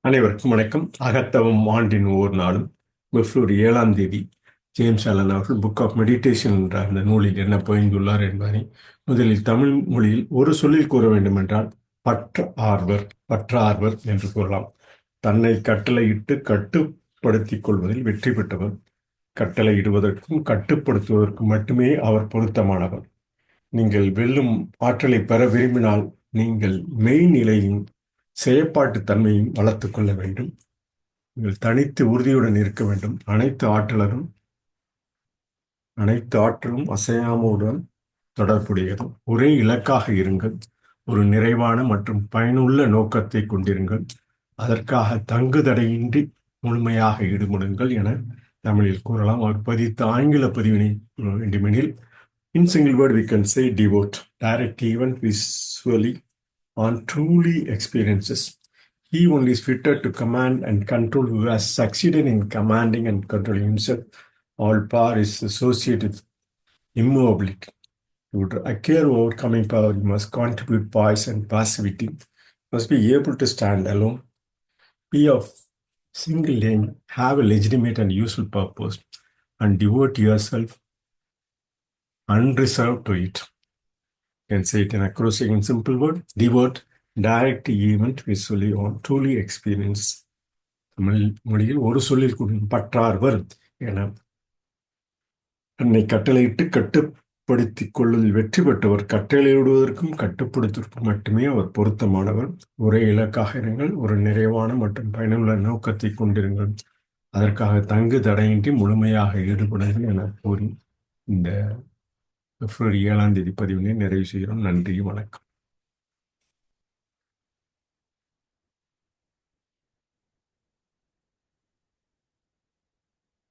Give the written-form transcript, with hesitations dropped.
அனைவருக்கும் வணக்கம். அகத்தவம் ஆண்டின் ஒவ்வொரு நாளும் பிப்ரவரி 7ஆம் தேதி ஜேம்ஸ் அலன் அவர்கள் புக் ஆஃப் மெடிடேஷன் என்ற அந்த நூலில் என்ன பகிர்ந்துள்ளார் என்பதை முதலில் தமிழ் மொழியில் ஒரு சொல்லில் கூற வேண்டுமென்றால் பற்றார்வர் என்று கூறலாம். தன்னை கட்டளையிட்டு கட்டுப்படுத்திக் கொள்வதில் வெற்றி பெற்றவர். கட்டளையிடுவதற்கும் கட்டுப்படுத்துவதற்கும் மட்டுமே அவர் பொருத்தமானவர். நீங்கள் வெல்லும் ஆற்றலை பெற விரும்பினால் நீங்கள் மெய்நிலையின் செயற்பாட்டு தன்மையும் வளர்த்துக் கொள்ள வேண்டும். நீங்கள் தனித்து உறுதியுடன் இருக்க வேண்டும். அனைத்து ஆற்றலும் அசையாமையுடன் தொடர்புடையது. ஒரே இலக்காக இருங்கள். ஒரு நிறைவான மற்றும் பயனுள்ள நோக்கத்தை கொண்டிருங்கள். அதற்காக தங்குதடையின்றி முழுமையாக ஈடுபடுங்கள் என தமிழில் கூறலாம். அவர் பதித்த ஆங்கில பதிவினை வேண்டுமெனில், in single word we can say devote, direct event visually on truly experiences. He only is fitted to command and control who has succeeded in commanding and controlling himself. All power is associated with immovability. To acquire overcoming power, you must contribute poise and passivity. You must be able to stand alone, be of single aim, have a legitimate and useful purpose, and devote yourself unreserved to it. You can say it in acrostic in simple word: devote, direct event visually on truly experience. Tamil மொழியில் ஒரு சொல்லில் கூறும் பற்றார்வர் என தன்னை கட்டளையிட்டு கட்டுப்படுத்திக் கொள்வதில் வெற்றி பெற்றவர். கட்டளையிடுவதற்கும் கட்டுப்படுத்துவதற்கும் மட்டுமே அவர் பொருத்தமானவர். ஒரே இலக்காக இருங்கள். ஒரு நிறைவான மற்றும் பயனுள்ள நோக்கத்தை கொண்டிருங்கள். அதற்காக தங்கு தடையின்றி முழுமையாக ஈடுபடுங்கள் என கூறி இந்த பிப்ரவரி 7ஆம் தேதி பதிவினை நிறைவு செய்கிறோம். நன்றி, வணக்கம்.